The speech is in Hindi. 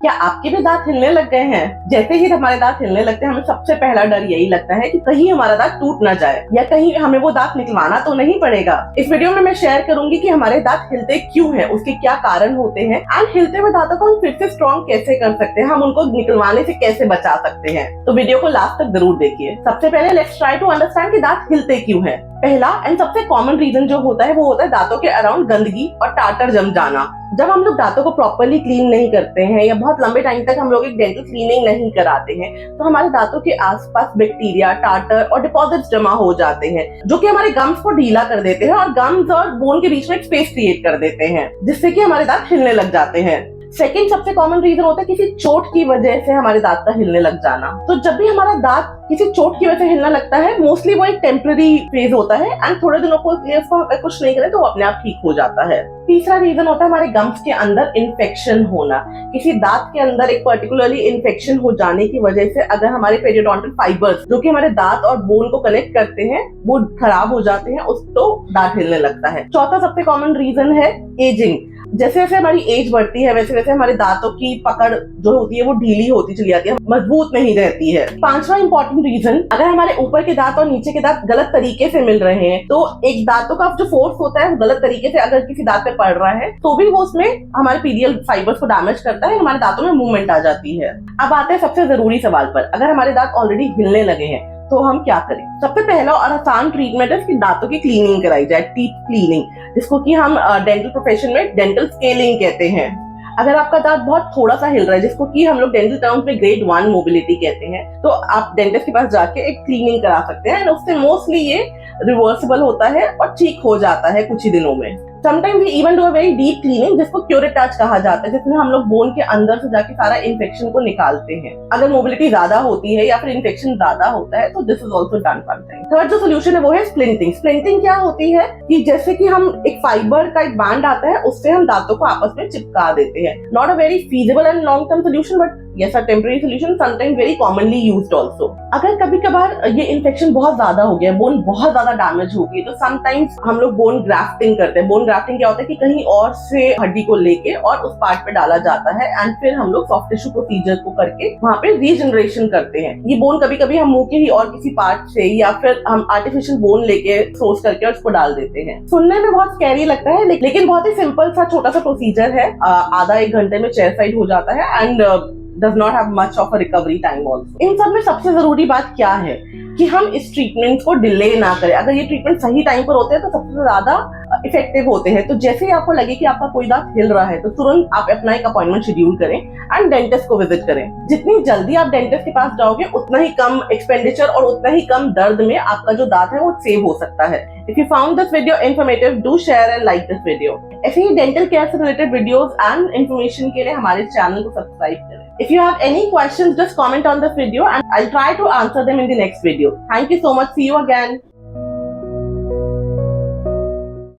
क्या आपके भी दांत हिलने लग गए हैं? जैसे ही हमारे दांत हिलने लगते हैं हमें सबसे पहला डर यही लगता है कि कहीं हमारा दांत टूट ना जाए या कहीं हमें वो दांत निकलवाना तो नहीं पड़ेगा। इस वीडियो में मैं शेयर करूंगी कि हमारे दांत हिलते क्यों हैं, उसके क्या कारण होते हैं एंड हिलते हुए दांतों को हम फिर से स्ट्रॉन्ग कैसे कर सकते हैं, हम उनको निकलवाने से कैसे बचा सकते हैं। तो वीडियो को लास्ट तक जरूर देखिए। सबसे पहले लेट्स ट्राई टू अंडरस्टैंड कि दांत हिलते क्यों हैं। पहला एंड सबसे कॉमन रीजन जो होता है वो होता है दांतों के अराउंड गंदगी और टाटर जम जाना। जब हम लोग दांतों को प्रॉपर्ली क्लीन नहीं करते हैं या बहुत लंबे टाइम तक हम लोग एक डेंटल क्लीनिंग नहीं कराते हैं तो हमारे दांतों के आसपास बैक्टीरिया, टाटर और डिपॉजिट्स जमा हो जाते हैं जो कि हमारे गम्स को ढीला कर देते हैं और गम्स और बोन के बीच में एक स्पेस क्रिएट कर देते हैं जिससे कि हमारे दांत हिलने लग जाते हैं। सेकंड सबसे कॉमन रीजन होता है किसी चोट की वजह से हमारे दांत का हिलने लग जाना। तो जब भी हमारा दांत किसी चोट की वजह से हिलना लगता है मोस्टली वो एक टेम्पररी फेज होता है एंड थोड़े दिनों को अगर कुछ नहीं करें तो वो अपने आप ठीक हो जाता है। तीसरा रीजन होता है हमारे गम्स के अंदर इन्फेक्शन होना। किसी दांत के अंदर एक पर्टिकुलरली इन्फेक्शन हो जाने की वजह से अगर हमारे पेरियोडोंटल फाइबर्स जो कि हमारे दांत और बोन को कनेक्ट करते हैं वो खराब हो जाते हैं, उस तो दांत हिलने लगता है। चौथा सबसे कॉमन रीजन है एजिंग। जैसे जैसे हमारी एज बढ़ती है वैसे वैसे हमारे दांतों की पकड़ जो होती है वो ढीली होती चली जाती है, मजबूत नहीं रहती है। पांचवा इंपॉर्टेंट रीजन, अगर हमारे ऊपर के दांत और नीचे के दांत गलत तरीके से मिल रहे हैं तो एक दांतों का जो फोर्स होता है वो गलत तरीके से अगर किसी दांत पे पड़ रहा है तो भी वो उसमें हमारे पीडियल फाइबर्स को डैमेज करता है, हमारे दांतों में मूवमेंट आ जाती है। अब आते हैं सबसे जरूरी सवाल पर, अगर हमारे दांत ऑलरेडी हिलने लगे हैं तो हम क्या करें। सबसे पहला और आसान ट्रीटमेंट है कि दांतों की क्लीनिंग कराई जाए, टीथ क्लीनिंग, जिसको कि हम डेंटल प्रोफेशन में डेंटल स्केलिंग कहते हैं। अगर आपका दांत बहुत थोड़ा सा हिल रहा है जिसको कि हम लोग डेंटल टर्म्स में ग्रेड 1 मोबिलिटी कहते हैं तो आप डेंटिस्ट के पास जाके एक क्लीनिंग करा सकते हैं। उससे मोस्टली ये रिवर्सिबल होता है और ठीक हो जाता है कुछ ही दिनों में। Sometimes we even do a very deep cleaning जिसको क्यूरेटाच कहा जाता है, जिसमें हम लोग बोन के अंदर से जाके सारा इन्फेक्शन को निकालते हैं। अगर मोबिलिटी ज्यादा होती है या फिर इन्फेक्शन ज्यादा होता है तो this is also done sometimes. Third जो सोल्यूशन है वो है स्प्लिंटिंग। स्प्लिंटिंग क्या होती है कि जैसे कि हम एक फाइबर का एक बैंड आता है उससे हम दांतों को आपस में चिपका देते हैं। Not a very feasible and long term solution but yes, a temporary solution, sometimes very commonly used also. अगर कभी कभार ये इन्फेक्शन बहुत ज्यादा हो गया, बोन बहुत ज्यादा डैमेज हो गई तो समटाइम्स हम लोग बोन ग्राफ्टिंग करते हैं। बोन ग्राफ्टिंग क्या होता है कि कहीं और से हड्डी को लेके और उस पार्ट पे डाला जाता है एंड फिर हम लोग सॉफ्ट टिश्यू प्रोसीजर को करके वहाँ पे रीजनरेशन करते हैं। ये बोन कभी कभी हम मुंह के ही और किसी पार्ट से या फिर हम आर्टिफिशियल बोन लेके सोर्स करके और उसको डाल देते हैं। सुनने में बहुत स्कैरी लगता है लेकिन बहुत ही सिंपल सा छोटा सा प्रोसीजर है। आधा एक घंटे में चेयर साइड हो जाता है and does not have much of a recovery time also. इन सब में सबसे जरूरी बात क्या है कि हम इस ट्रीटमेंट को डिले ना करें। अगर ये ट्रीटमेंट सही टाइम पर होते हैं तो सबसे ज्यादा इफेक्टिव होते हैं। तो जैसे ही आपको लगे कि आपका कोई दांत हिल रहा है तो तुरंत आप अपना एक अपॉइंटमेंट शेड्यूल करें एंड डेंटिस्ट को विजिट करें। जितनी जल्दी आप डेंटिस्ट के पास जाओगे उतना ही कम एक्सपेंडिचर और उतना ही कम दर्द में आपका जो दांत है वो सेव हो सकता है। If you found this video informative, do share and like this video. ऐसे ही डेंटल केयर से रिलेटेड वीडियोस एंड इन्फॉर्मेशन के लिए हमारे चैनल को सब्सक्राइब करें। If you have any questions, just comment on this video and I'll try to answer them in the next video. Thank you so much. See you again.